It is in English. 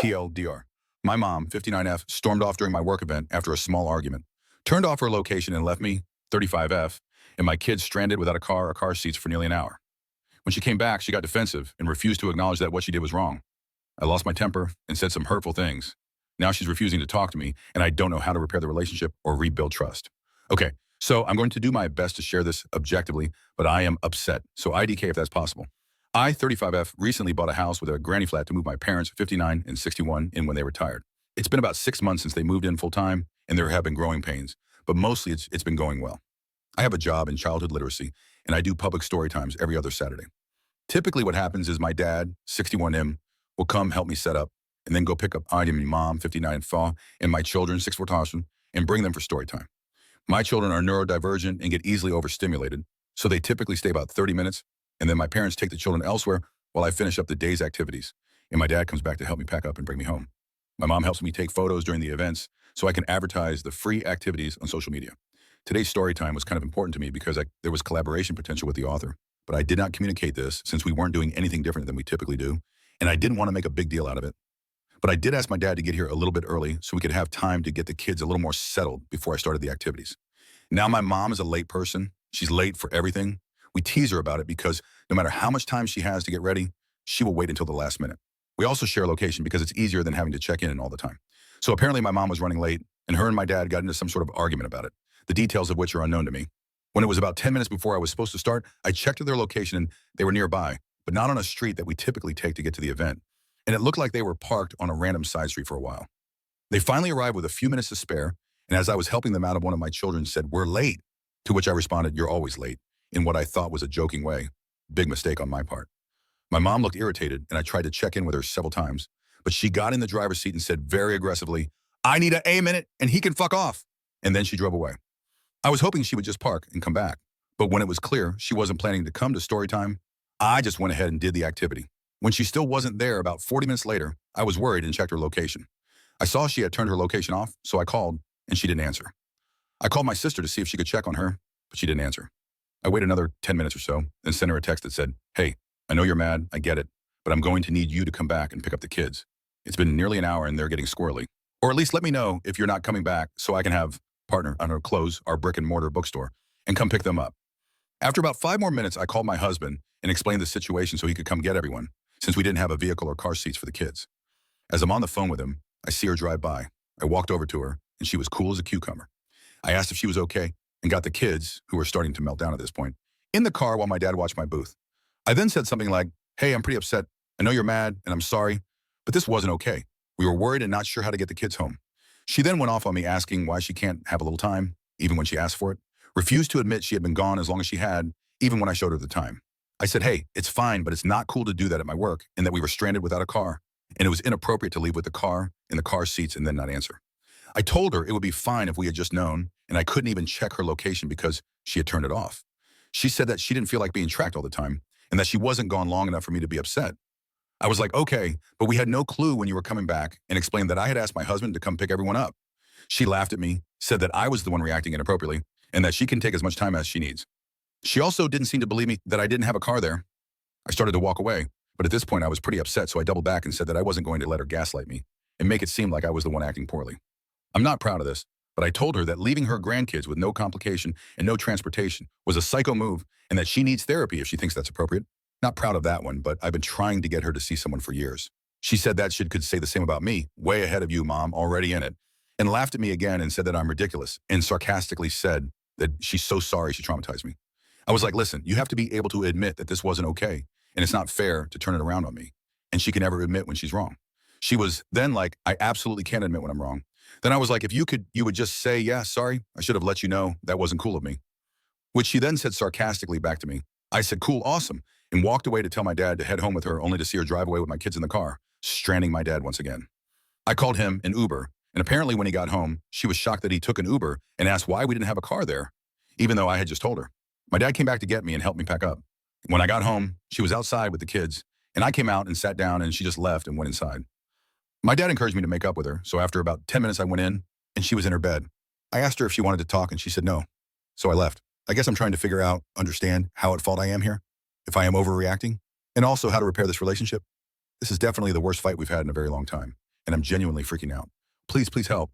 TLDR. My mom, 59F, stormed off during my work event after a small argument, turned off her location and left me, 35F, and my kids stranded without a car or car seats for nearly an hour. When she came back, she got defensive and refused to acknowledge that what she did was wrong. I lost my temper and said some hurtful things. Now she's refusing to talk to me, and I don't know how to repair the relationship or rebuild trust. Okay, so I'm going to do my best to share this objectively, but I am upset. So IDK if that's possible. I, 35F, recently bought a house with a granny flat to move my parents, 59 and 61, in when they retired. It's been about 6 months since they moved in full time, and there have been growing pains, but mostly it's been going well. I have a job in childhood literacy, and I do public story times every other Saturday. Typically what happens is my dad, 61M, will come help me set up, and then go pick up Adi and mom, 59 Fa, and my children, 64 Tashin, and bring them for story time. My children are neurodivergent and get easily overstimulated, so they typically stay about 30 minutes, and then my parents take the children elsewhere while I finish up the day's activities, and my dad comes back to help me pack up and bring me home. My mom helps me take photos during the events so I can advertise the free activities on social media. Today's story time was kind of important to me because there was collaboration potential with the author, but I did not communicate this since we weren't doing anything different than we typically do, and I didn't want to make a big deal out of it. But I did ask my dad to get here a little bit early so we could have time to get the kids a little more settled before I started the activities. Now my mom is a late person. She's late for everything. We tease her about it because no matter how much time she has to get ready, she will wait until the last minute. We also share location because it's easier than having to check in all the time. So apparently my mom was running late, and her and my dad got into some sort of argument about it, the details of which are unknown to me. When it was about 10 minutes before I was supposed to start, I checked their location and they were nearby, but not on a street that we typically take to get to the event. And it looked like they were parked on a random side street for a while. They finally arrived with a few minutes to spare, and as I was helping them out, one of my children said, "We're late," to which I responded, "You're always late," in what I thought was a joking way. Big mistake on my part. My mom looked irritated, and I tried to check in with her several times, but she got in the driver's seat and said very aggressively, "I need an A minute, and he can fuck off." And then she drove away. I was hoping she would just park and come back, but when it was clear she wasn't planning to come to story time, I just went ahead and did the activity. When she still wasn't there about 40 minutes later, I was worried and checked her location. I saw she had turned her location off, so I called, and she didn't answer. I called my sister to see if she could check on her, but she didn't answer. I waited another 10 minutes or so, then sent her a text that said, "Hey, I know you're mad, I get it, but I'm going to need you to come back and pick up the kids. It's been nearly an hour and they're getting squirrely. Or at least let me know if you're not coming back so I can have partner on her close our brick and mortar bookstore and come pick them up." After about 5 more minutes, I called my husband and explained the situation so he could come get everyone, since we didn't have a vehicle or car seats for the kids. As I'm on the phone with him, I see her drive by. I walked over to her, and she was cool as a cucumber. I asked if she was okay and got the kids, who were starting to melt down at this point, in the car while my dad watched my booth. I then said something like, "Hey, I'm pretty upset. I know you're mad, and I'm sorry, but this wasn't okay. We were worried and not sure how to get the kids home." She then went off on me asking why she can't have a little time, even when she asked for it, refused to admit she had been gone as long as she had, even when I showed her the time. I said, "Hey, it's fine, but it's not cool to do that at my work, and that we were stranded without a car, and it was inappropriate to leave with the car in the car seats and then not answer." I told her it would be fine if we had just known, and I couldn't even check her location because she had turned it off. She said that she didn't feel like being tracked all the time, and that she wasn't gone long enough for me to be upset. I was like, "Okay, but we had no clue when you were coming back," and explained that I had asked my husband to come pick everyone up. She laughed at me, said that I was the one reacting inappropriately, and that she can take as much time as she needs. She also didn't seem to believe me that I didn't have a car there. I started to walk away, but at this point I was pretty upset, so I doubled back and said that I wasn't going to let her gaslight me and make it seem like I was the one acting poorly. I'm not proud of this, but I told her that leaving her grandkids with no complication and no transportation was a psycho move, and that she needs therapy if she thinks that's appropriate. Not proud of that one, but I've been trying to get her to see someone for years. She said that she could say the same about me, way ahead of you, Mom, already in it, and laughed at me again and said that I'm ridiculous, and sarcastically said that she's so sorry she traumatized me. I was like, "Listen, you have to be able to admit that this wasn't okay, and it's not fair to turn it around on me." And she can never admit when she's wrong. She was then like, "I absolutely can't admit when I'm wrong." Then I was like, "If you could, you would just say, 'Yeah, sorry, I should have let you know that wasn't cool of me.'" Which she then said sarcastically back to me. I said, "Cool, awesome," and walked away to tell my dad to head home with her, only to see her drive away with my kids in the car, stranding my dad once again. I called him an Uber, and apparently when he got home, she was shocked that he took an Uber and asked why we didn't have a car there, even though I had just told her. My dad came back to get me and helped me pack up. When I got home, she was outside with the kids, and I came out and sat down, and she just left and went inside. My dad encouraged me to make up with her, so after about 10 minutes I went in, and she was in her bed. I asked her if she wanted to talk, and she said no. So I left. I guess I'm trying to figure out, understand how at fault I am here, if I am overreacting, and also how to repair this relationship. This is definitely the worst fight we've had in a very long time, and I'm genuinely freaking out. Please, please help.